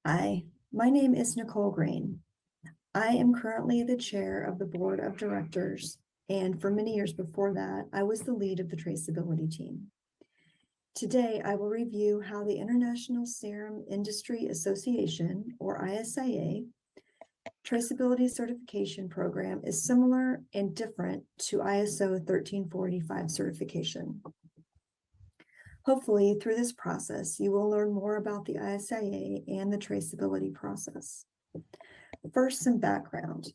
Hi, my name is Nicole Green. I am currently the chair of the board of directors, and for many years before that, I was the lead of the traceability team. Today, I will review how the International Serum Industry Association, or ISIA, traceability certification program is similar and different to ISO 13485 certification. Hopefully, through this process, you will learn more about the ISIA and the traceability process. First, some background.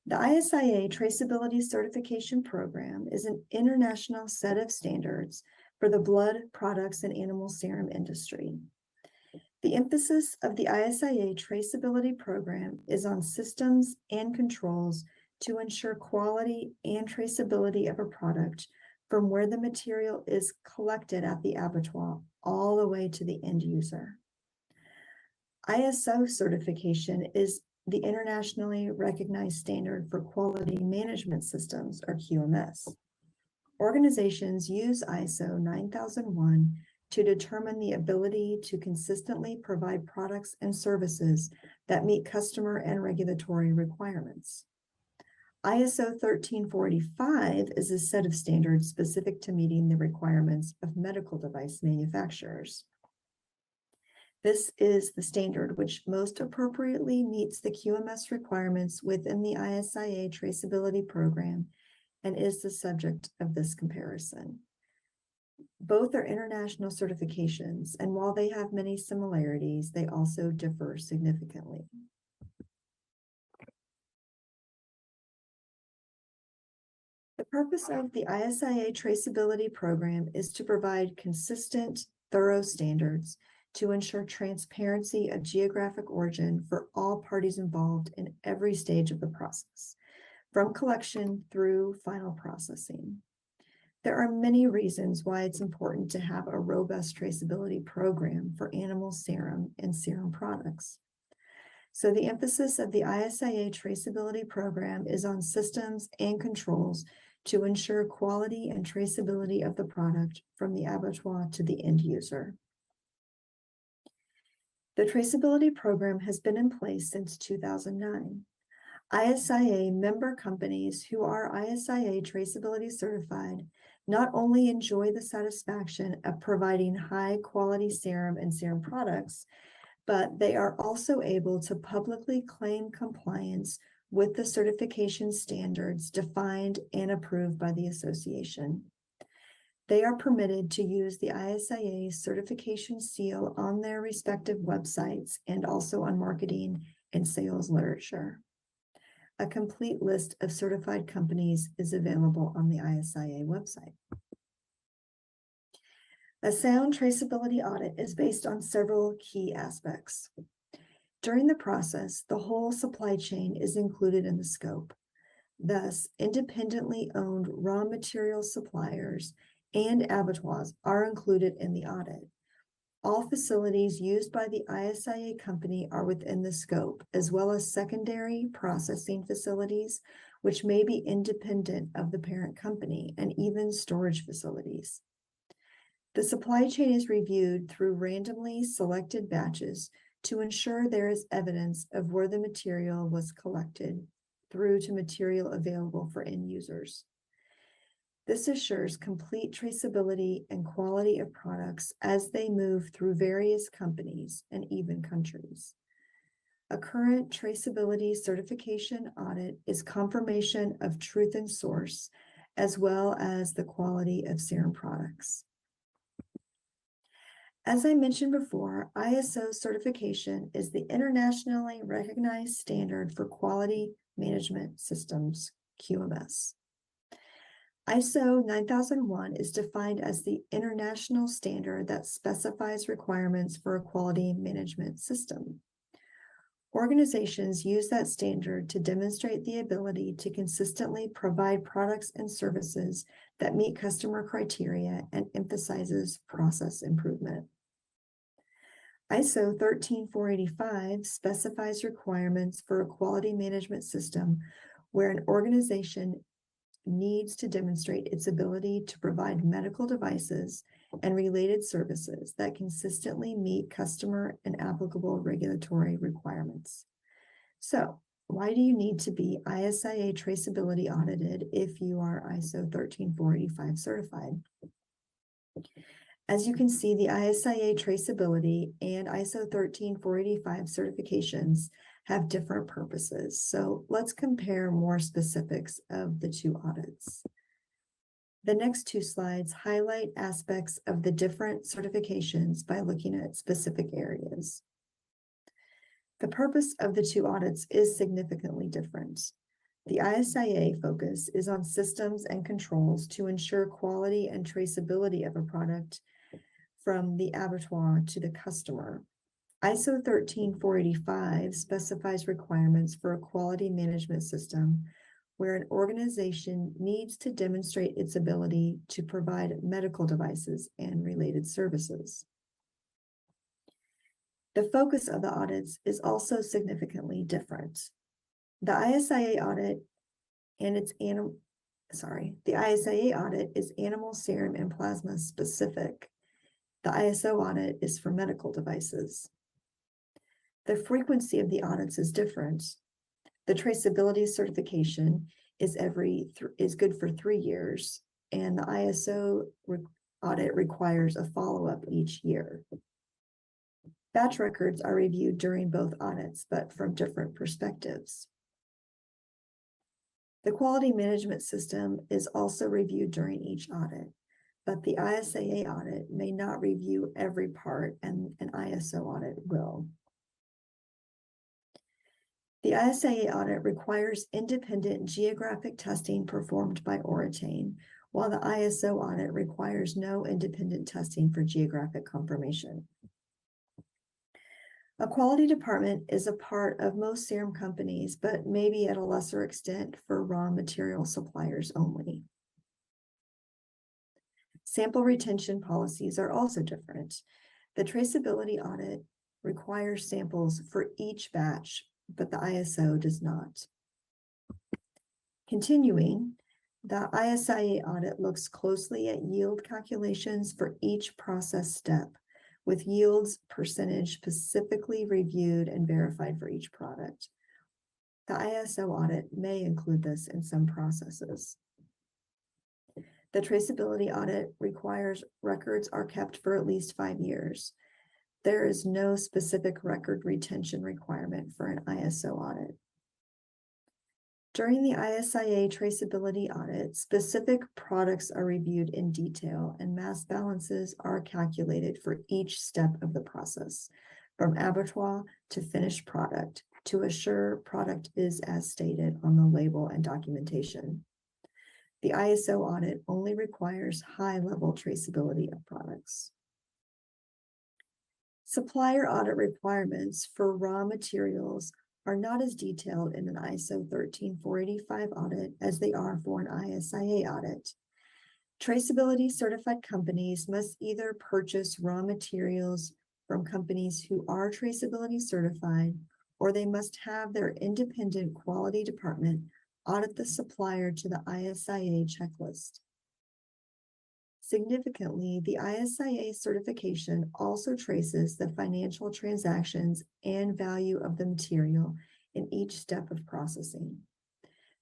The ISIA Traceability Certification Program is an international set of standards for the blood products and animal serum industry. The emphasis of the ISIA Traceability Program is on systems and controls to ensure quality and traceability of a product from where the material is collected at the abattoir all the way to the end user. ISO certification is the internationally recognized standard for quality management systems, or QMS. Organizations use ISO 9001 to determine the ability to consistently provide products and services that meet customer and regulatory requirements. ISO 13485 is a set of standards specific to meeting the requirements of medical device manufacturers. This is the standard which most appropriately meets the QMS requirements within the ISIA traceability program and is the subject of this comparison. Both are international certifications, and while they have many similarities, they also differ significantly. The purpose of the ISIA traceability program is to provide consistent, thorough standards to ensure transparency of geographic origin for all parties involved in every stage of the process, from collection through final processing. There are many reasons why it's important to have a robust traceability program for animal serum and serum products. So the emphasis of the ISIA traceability program is on systems and controls to ensure quality and traceability of the product from the abattoir to the end user. The traceability program has been in place since 2009. ISIA member companies who are ISIA traceability certified not only enjoy the satisfaction of providing high quality serum and serum products, but they are also able to publicly claim compliance with the certification standards defined and approved by the association. They are permitted to use the ISIA certification seal on their respective websites and also on marketing and sales literature. A complete list of certified companies is available on the ISIA website. A sound traceability audit is based on several key aspects. During the process, the whole supply chain is included in the scope. Thus, independently owned raw material suppliers and abattoirs are included in the audit. All facilities used by the ISIA company are within the scope, as well as secondary processing facilities, which may be independent of the parent company, and even storage facilities. The supply chain is reviewed through randomly selected batches to ensure there is evidence of where the material was collected through to material available for end users. This assures complete traceability and quality of products as they move through various companies and even countries. A current traceability certification audit is confirmation of truth and source, as well as the quality of serum products. As I mentioned before, ISO certification is the internationally recognized standard for quality management systems, QMS. ISO 9001 is defined as the international standard that specifies requirements for a quality management system. Organizations use that standard to demonstrate the ability to consistently provide products and services that meet customer criteria and emphasizes process improvement. ISO 13485 specifies requirements for a quality management system where an organization needs to demonstrate its ability to provide medical devices and related services that consistently meet customer and applicable regulatory requirements. So, why do you need to be ISIA traceability audited if you are ISO 13485 certified? As you can see, the ISIA traceability and ISO 13485 certifications have different purposes. So let's compare more specifics of the two audits. The next two slides highlight aspects of the different certifications by looking at specific areas. The purpose of the two audits is significantly different. The ISIA focus is on systems and controls to ensure quality and traceability of a product from the abattoir to the customer. ISO 13485 specifies requirements for a quality management system where an organization needs to demonstrate its ability to provide medical devices and related services. The focus of the audits is also significantly different. The ISIA audit is animal serum and plasma specific. The ISO audit is for medical devices. The frequency of the audits is different. The traceability certification is good for 3 years, and the ISO audit requires a follow-up each year. Batch records are reviewed during both audits, but from different perspectives. The quality management system is also reviewed during each audit, but the ISIA audit may not review every part, and an ISO audit will. The ISIA audit requires independent geographic testing performed by Oratane, while the ISO audit requires no independent testing for geographic confirmation. A quality department is a part of most serum companies, but maybe at a lesser extent for raw material suppliers only. Sample retention policies are also different. The traceability audit requires samples for each batch, but the ISO does not. Continuing, the ISIA audit looks closely at yield calculations for each process step, with yields percentage specifically reviewed and verified for each product. The ISO audit may include this in some processes. The traceability audit requires records are kept for at least 5 years. There is no specific record retention requirement for an ISO audit. During the ISIA traceability audit, specific products are reviewed in detail and mass balances are calculated for each step of the process, from abattoir to finished product, to assure product is as stated on the label and documentation. The ISO audit only requires high-level traceability of products. Supplier audit requirements for raw materials are not as detailed in an ISO 13485 audit as they are for an ISIA audit. Traceability certified companies must either purchase raw materials from companies who are traceability certified, or they must have their independent quality department audit the supplier to the ISIA checklist. Significantly, the ISIA certification also traces the financial transactions and value of the material in each step of processing.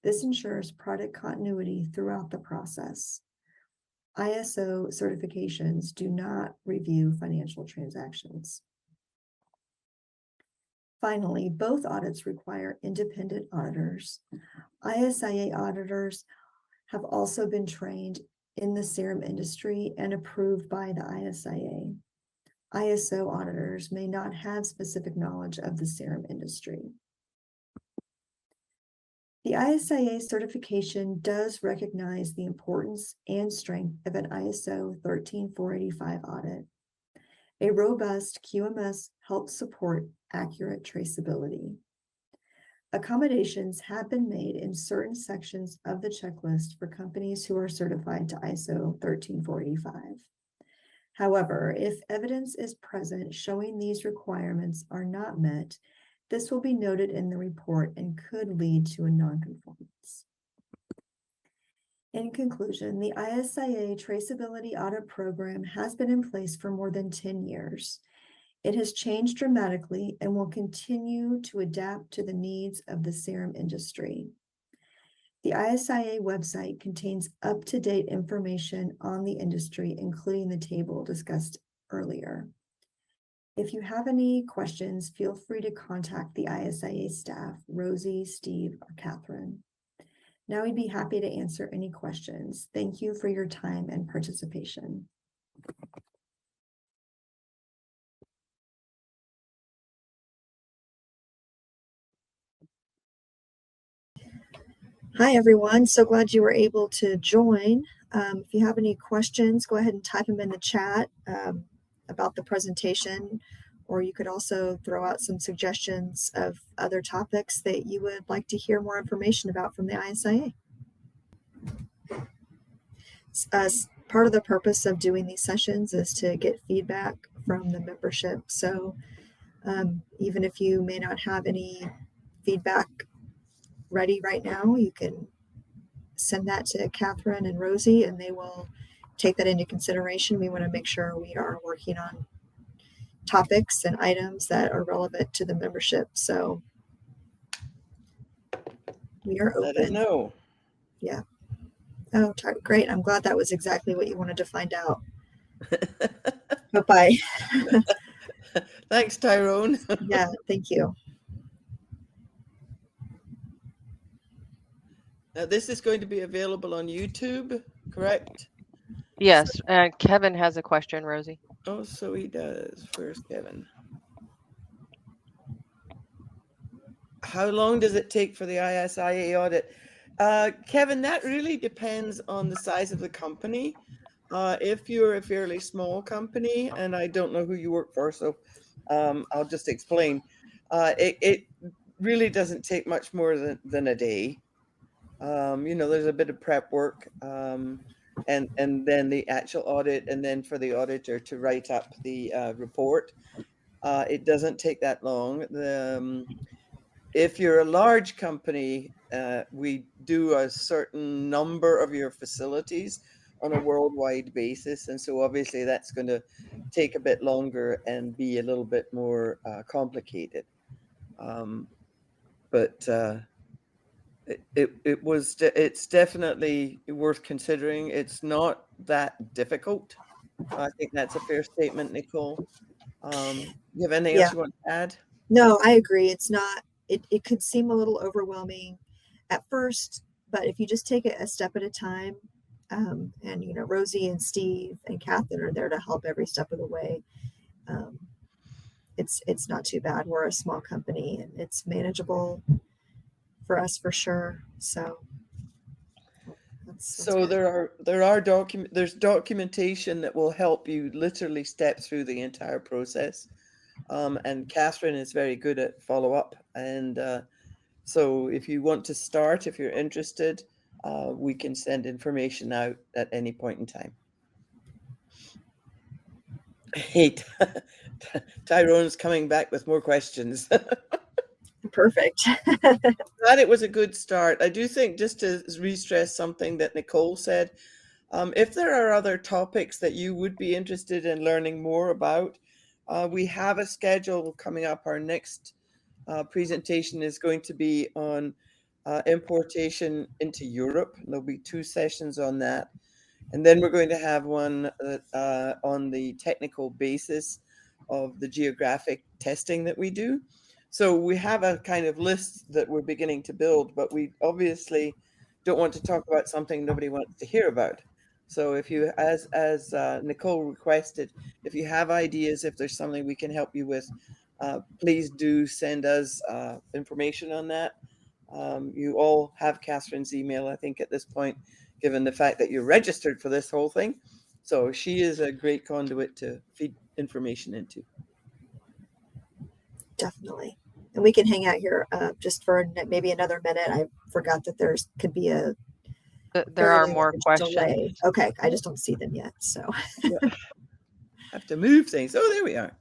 This ensures product continuity throughout the process. ISO certifications do not review financial transactions. Finally, both audits require independent auditors. ISIA auditors have also been trained in the serum industry and approved by the ISIA. ISO auditors may not have specific knowledge of the serum industry. The ISIA certification does recognize the importance and strength of an ISO 13485 audit. A robust QMS helps support accurate traceability. Accommodations have been made in certain sections of the checklist for companies who are certified to ISO 13485. However, if evidence is present showing these requirements are not met, this will be noted in the report and could lead to a nonconformance. In conclusion, the ISIA Traceability Audit Program has been in place for more than 10 years. It has changed dramatically and will continue to adapt to the needs of the serum industry. The ISIA website contains up-to-date information on the industry, including the table discussed earlier. If you have any questions, feel free to contact the ISIA staff, Rosie, Steve, or Catherine. Now we'd be happy to answer any questions. Thank you for your time and participation. Hi, everyone. So glad you were able to join. If you have any questions, go ahead and type them in the chat about the presentation, or you could also throw out some suggestions of other topics that you would like to hear more information about from the ISIA. As part of the purpose of doing these sessions is to get feedback from the membership. So even if you may not have any feedback ready right now, you can send that to Catherine and Rosie, and they will take that into consideration. We want to make sure we are working on topics and items that are relevant to the membership. So we are open. Let us know. Yeah. Oh, great. I'm glad that was exactly what you wanted to find out. Bye-bye. Thanks, Tyrone. Yeah, thank you. Now, this is going to be available on YouTube, correct? Yes, Kevin has a question, Rosie. Oh, so he does. Where's Kevin? How long does it take for the ISIA audit? Kevin, that really depends on the size of the company. If you're a fairly small company, and I don't know who you work for, so I'll just explain. It really doesn't take much more than a day. There's a bit of prep work, and then the actual audit, and then for the auditor to write up the report. It doesn't take that long. If you're a large company, we do a certain number of your facilities on a worldwide basis, and so obviously that's going to take a bit longer and be a little bit more complicated. But it's definitely worth considering. It's not that difficult. I think that's a fair statement, Nicole. You have anything else you want to add? No, I agree. It's not. It could seem a little overwhelming at first, but if you just take it a step at a time, and Rosie and Steve and Catherine are there to help every step of the way. It's not too bad. We're a small company and it's manageable for us for sure. So there's documentation that will help you literally step through the entire process. And Catherine is very good at follow-up. And so if you want to start, if you're interested, we can send information out at any point in time. Hey, Tyrone's coming back with more questions. Perfect. Glad it was a good start. I do think, just to re-stress something that Nicole said, if there are other topics that you would be interested in learning more about, we have a schedule coming up. Our next presentation is going to be on importation into Europe. There'll be 2 sessions on that. And then we're going to have one on the technical basis of the geographic testing that we do. So we have a kind of list that we're beginning to build, but we obviously don't want to talk about something nobody wants to hear about. So if you, as Nicole requested, if you have ideas, if there's something we can help you with, please do send us information on that. You all have Catherine's email, I think, at this point, given the fact that you're registered for this whole thing. So she is a great conduit to feed information into. Definitely. And we can hang out here just for maybe another minute. I forgot that could be a There are fairly more large questions. delay. Okay, I just don't see them yet. So Have to move things. Oh, there we are.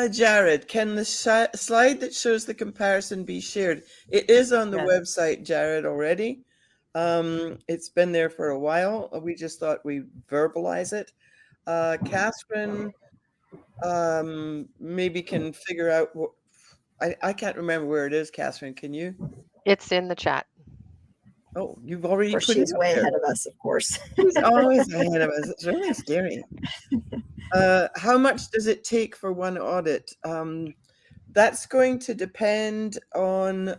Jared, can the slide that shows the comparison be shared? It is on the website, Jared, already. It's been there for a while. We just thought we'd verbalize it. Catherine maybe can figure out what, I can't remember where it is, Catherine. Can you? It's in the chat. Oh, you've already put she's it up way there. ahead of us, of course. She's always ahead of us. It's really scary. How much does it take for one audit? That's going to depend on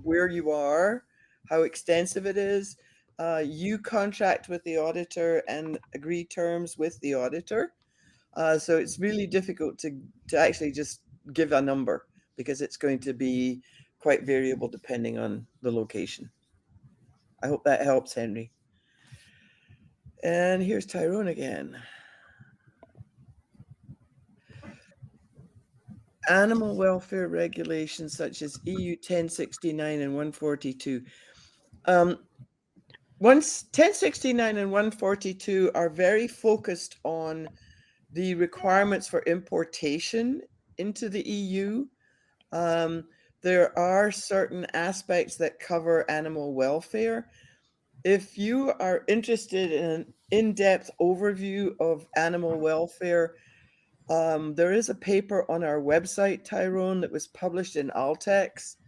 where you are, how extensive it is. You contract with the auditor and agree terms with the auditor. So it's really difficult to actually just give a number, because it's going to be quite variable depending on the location. I hope that helps, Henry. And here's Tyrone again. Animal welfare regulations such as EU 1069 and 142. 1069 and 142 are very focused on the requirements for importation into the EU. There are certain aspects that cover animal welfare. If you are interested in an in-depth overview of animal welfare, there is a paper on our website, Tyrone, that was published in Altex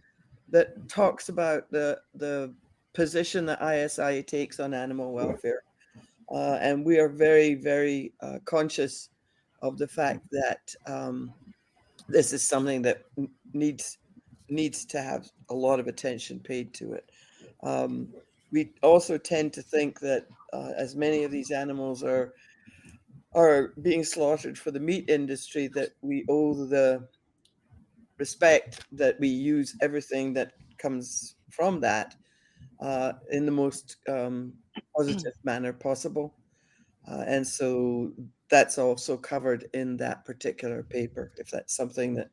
that talks about the position that ISIA takes on animal welfare. And we are very, very conscious of the fact that this is something that needs to have a lot of attention paid to it. We also tend to think that as many of these animals are being slaughtered for the meat industry, that we owe the respect that we use everything that comes from that in the most positive manner possible. And so that's also covered in that particular paper, if that's something that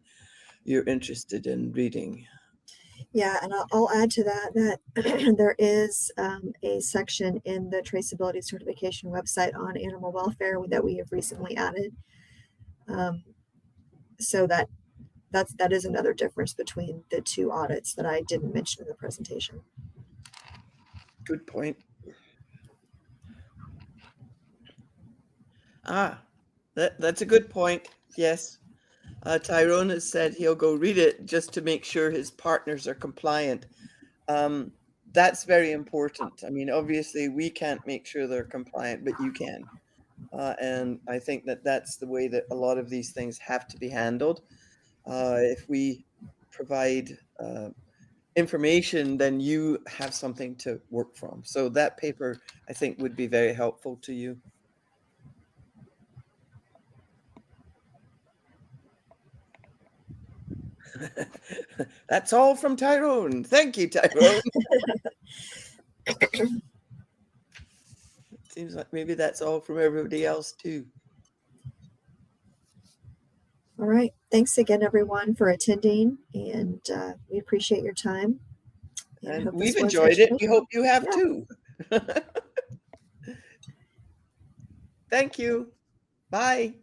you're interested in reading. Yeah, and I'll add to that there is a section in the traceability certification website on animal welfare that we have recently added. So that is another difference between the two audits that I didn't mention in the presentation. Good point. That's a good point. Yes. Tyrone has said he'll go read it just to make sure his partners are compliant. That's very important. I mean, obviously we can't make sure they're compliant, but you can. And I think that that's the way that a lot of these things have to be handled. If we provide information, then you have something to work from. So that paper, I think, would be very helpful to you. That's all from Tyrone. Thank you, Tyrone. Seems like maybe that's all from everybody else too. All right. Thanks again, everyone, for attending, and we appreciate your time. And we've enjoyed it. We hope you have too. Thank you. Bye.